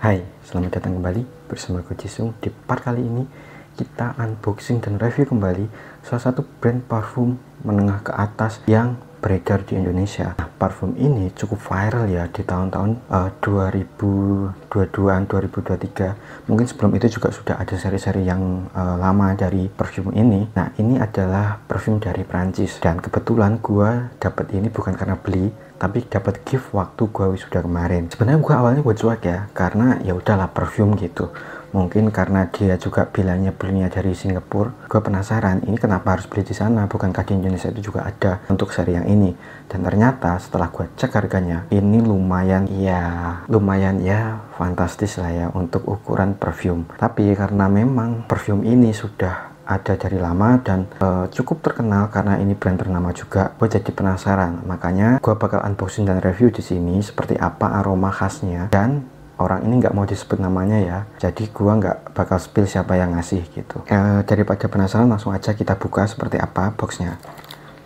Hai, selamat datang kembali bersama gue Jisung. Di part kali ini kita unboxing dan review kembali salah satu brand parfum menengah ke atas yang beredar di Indonesia. Nah, parfum ini cukup viral ya di tahun-tahun 2022an 2023. Mungkin sebelum itu juga sudah ada seri-seri yang lama dari parfum ini. Nah, ini adalah parfum dari Prancis dan kebetulan gue dapet ini bukan karena beli, tapi dapat gift waktu gue wisuda kemarin. Sebenarnya gue awalnya gue cuek ya, karena ya udahlah parfum gitu. Mungkin karena dia juga bilangnya belinya dari Singapura, gue penasaran ini kenapa harus beli di sana, bukankah di Indonesia itu juga ada untuk seri yang ini. Dan ternyata setelah gue cek harganya, ini lumayan ya fantastis lah ya untuk ukuran parfum. Tapi karena memang parfum ini sudah ada dari lama dan cukup terkenal karena ini brand ternama juga, gue jadi penasaran. Makanya gue bakal unboxing dan review di sini seperti apa aroma khasnya, dan orang ini nggak mau disebut namanya ya, jadi gue nggak bakal spill siapa yang ngasih gitu. Daripada penasaran, langsung aja kita buka seperti apa boxnya.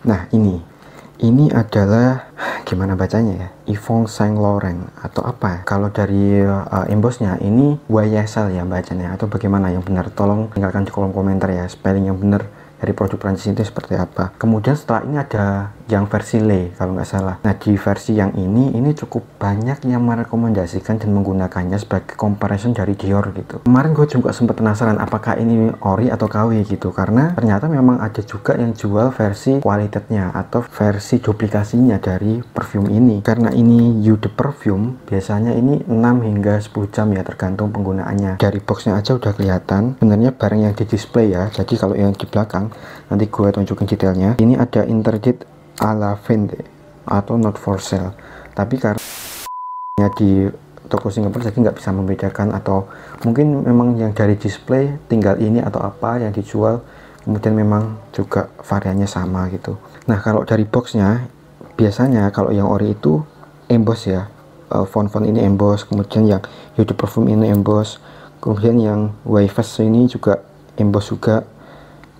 Nah, ini adalah, gimana bacanya ya, Yves Saint Laurent atau apa. Kalau dari embossnya ini YSL ya bacanya, atau bagaimana yang benar, tolong tinggalkan di kolom komentar ya spelling yang benar dari produk Prancis itu seperti apa. Kemudian setelah ini ada yang versi Le kalau nggak salah. Nah, di versi yang ini cukup banyak yang merekomendasikan dan menggunakannya sebagai comparison dari Dior gitu. Kemarin gue juga sempat penasaran apakah ini ori atau KW gitu, karena ternyata memang ada juga yang jual versi qualitatnya atau versi duplikasinya dari perfume ini. Karena ini Eau de Parfum, biasanya ini 6 hingga 10 jam ya tergantung penggunaannya. Dari boxnya aja udah kelihatan sebenarnya barang yang di display ya. Jadi kalau yang di belakang nanti gue tunjukin detailnya. Ini ada interdit à la vente atau not for sale, tapi karena di toko Singapura jadi nggak bisa membedakan, atau mungkin memang yang dari display tinggal ini atau apa yang dijual, kemudian memang juga variannya sama gitu. Nah, kalau dari boxnya biasanya kalau yang ori itu emboss ya, font-font ini emboss, kemudian yang Eau de Parfum ini emboss, kemudian yang Yves ini juga emboss juga,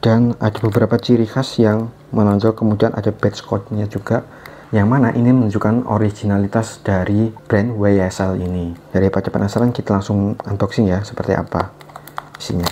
dan ada beberapa ciri khas yang menonjol. Kemudian ada badge code-nya juga, yang mana ini menunjukkan originalitas dari brand YSL ini. Daripada penasaran, kita langsung unboxing ya seperti apa isinya.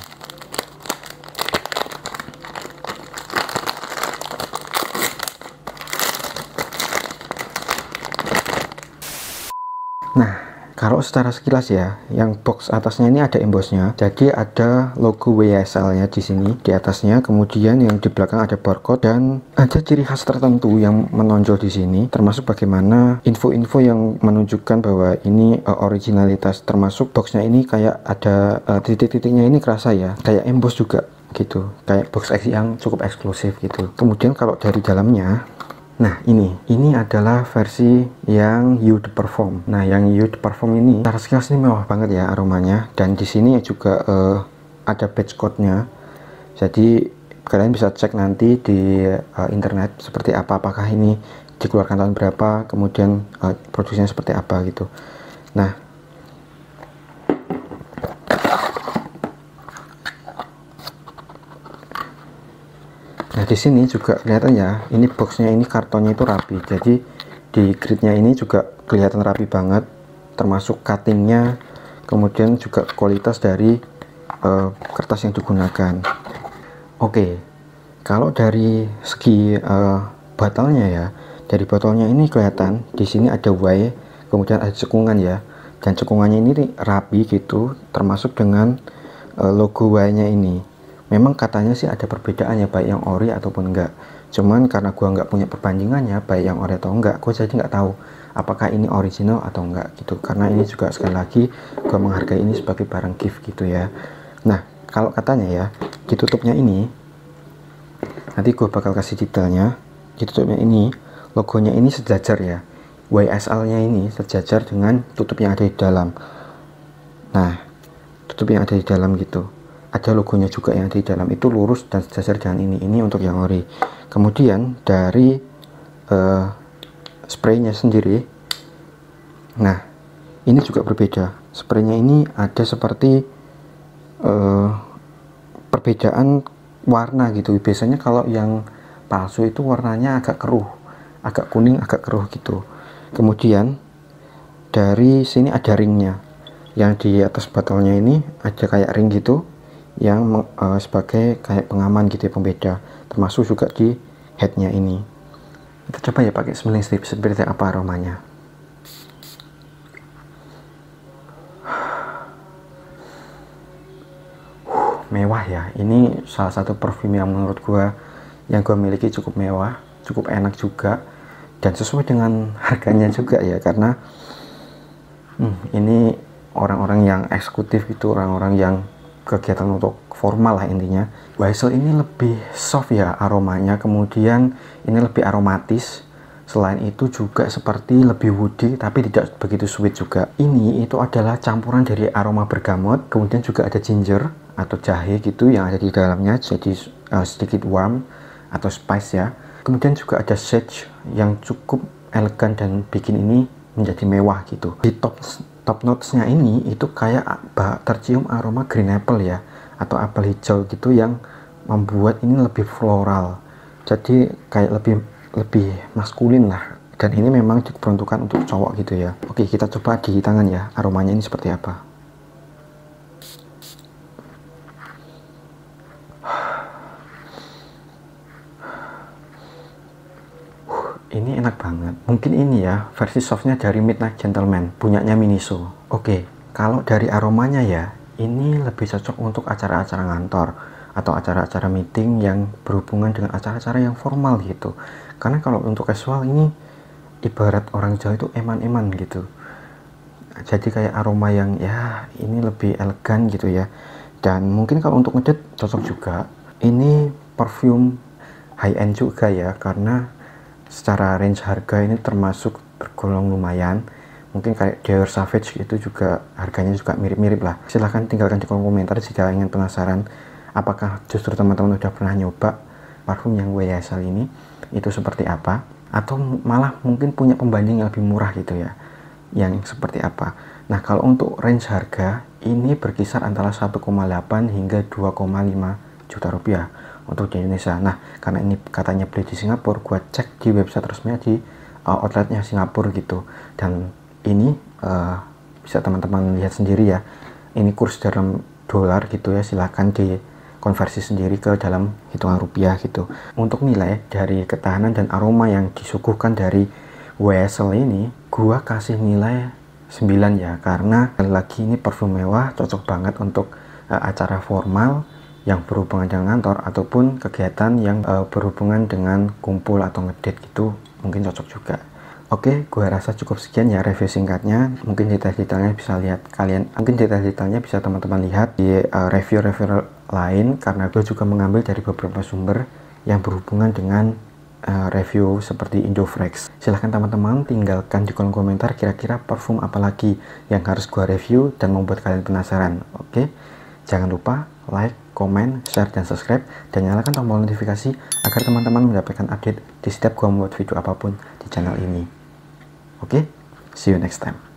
Nah, kalau secara sekilas ya, yang box atasnya ini ada embossnya, jadi ada logo YSL-nya di sini di atasnya. Kemudian yang di belakang ada barcode dan ada ciri khas tertentu yang menonjol di sini, termasuk bagaimana info-info yang menunjukkan bahwa ini originalitas. Termasuk boxnya ini kayak ada titik-titiknya ini kerasa ya, kayak emboss juga gitu, kayak box X yang cukup eksklusif gitu. Kemudian kalau dari dalamnya, nah ini adalah versi yang Eau de Parfum. Nah, yang Eau de Parfum ini secara sekilas ini mewah banget ya aromanya, dan di sini juga ada badge code-nya. Jadi kalian bisa cek nanti di internet seperti apa, apakah ini dikeluarkan tahun berapa, kemudian produksinya seperti apa gitu. Nah, di sini juga kelihatan ya, ini boxnya ini kartonnya itu rapi, jadi di gridnya ini juga kelihatan rapi banget, termasuk cuttingnya, kemudian juga kualitas dari kertas yang digunakan. Oke, kalau dari segi botolnya ya, dari botolnya ini kelihatan di sini ada Y, kemudian ada cekungan ya, dan cekungannya ini rapi gitu, termasuk dengan logo Y-nya ini. Memang katanya sih ada perbedaan ya, baik yang ori ataupun enggak. Cuman karena gua nggak punya perbandingannya baik yang ori atau enggak, gue jadi nggak tahu apakah ini original atau enggak gitu. Karena ini juga sekali lagi gua menghargai ini sebagai barang gift gitu ya. Nah, kalau katanya ya, ditutupnya ini, nanti gue bakal kasih detailnya. Ditutupnya ini, logonya ini sejajar ya, YSL-nya ini sejajar dengan tutup yang ada di dalam. Nah, tutup yang ada di dalam gitu, ada logonya juga yang di dalam itu lurus dan sejajar dengan ini untuk yang ori. Kemudian dari spraynya sendiri, nah ini juga berbeda. Spraynya ini ada seperti perbedaan warna gitu. Biasanya kalau yang palsu itu warnanya agak keruh, agak kuning, agak keruh gitu. Kemudian dari sini ada ringnya. Yang di atas botolnya ini ada kayak ring gitu yang sebagai kayak pengaman gitu ya, pembeda, termasuk juga di headnya ini. Kita coba ya pakai smelling strip seperti apa aromanya. Mewah ya, ini salah satu parfum yang menurut gua yang gua miliki cukup mewah, cukup enak juga, dan sesuai dengan harganya juga ya, karena ini orang-orang yang eksekutif gitu, orang-orang yang kegiatan untuk formal lah intinya. YSL ini lebih soft ya aromanya, kemudian ini lebih aromatis. Selain itu juga seperti lebih woody tapi tidak begitu sweet juga. Ini itu adalah campuran dari aroma bergamot, kemudian juga ada ginger atau jahe gitu yang ada di dalamnya, jadi sedikit warm atau spice ya. Kemudian juga ada sage yang cukup elegan dan bikin ini menjadi mewah gitu. Di top notesnya ini itu kayak tercium aroma green apple ya, atau apel hijau gitu, yang membuat ini lebih floral, jadi kayak lebih maskulin lah, dan ini memang diperuntukkan untuk cowok gitu ya. Oke, kita coba di tangan ya, aromanya ini seperti apa. Ini enak banget. Mungkin ini ya versi softnya dari Midnight Gentleman, punyanya Miniso. Oke, kalau dari aromanya ya, ini lebih cocok untuk acara-acara ngantor atau acara-acara meeting yang berhubungan dengan acara-acara yang formal gitu. Karena kalau untuk casual ini ibarat orang Jawa itu eman-eman gitu. Jadi kayak aroma yang ya ini lebih elegan gitu ya. Dan mungkin kalau untuk ngedate cocok juga. Ini parfum high end juga ya, karena secara range harga ini termasuk tergolong lumayan. Mungkin kayak Dior Sauvage itu juga harganya juga mirip-mirip lah. Silahkan tinggalkan di kolom komentar jika ingin penasaran apakah justru teman-teman udah pernah nyoba parfum yang YSL ini itu seperti apa, atau malah mungkin punya pembanding yang lebih murah gitu ya, yang seperti apa. Nah, kalau untuk range harga ini berkisar antara 1,8 hingga 2,5 juta rupiah untuk di Indonesia. Nah, karena ini katanya beli di Singapura, gua cek di website resminya di outletnya Singapura gitu, dan ini bisa teman-teman lihat sendiri ya, ini kurs dalam dolar gitu ya, silahkan dikonversi sendiri ke dalam hitungan rupiah gitu. Untuk nilai dari ketahanan dan aroma yang disuguhkan dari YSL ini, gua kasih nilai 9 ya, karena lagi ini parfum mewah, cocok banget untuk acara formal yang berhubungan dengan kantor ataupun kegiatan yang berhubungan dengan kumpul atau ngedate gitu, mungkin cocok juga. Oke, gue rasa cukup sekian ya review singkatnya. Mungkin detail-detailnya bisa lihat mungkin detail-detailnya bisa teman-teman lihat di review-review lain, karena gue juga mengambil dari beberapa sumber yang berhubungan dengan review seperti Indofrex. Silahkan teman-teman tinggalkan di kolom komentar kira-kira parfum apa lagi yang harus gue review dan membuat kalian penasaran. Oke, jangan lupa like, komen, share, dan subscribe, dan nyalakan tombol notifikasi agar teman-teman mendapatkan update di setiap gue membuat video apapun di channel ini. Oke, see you next time.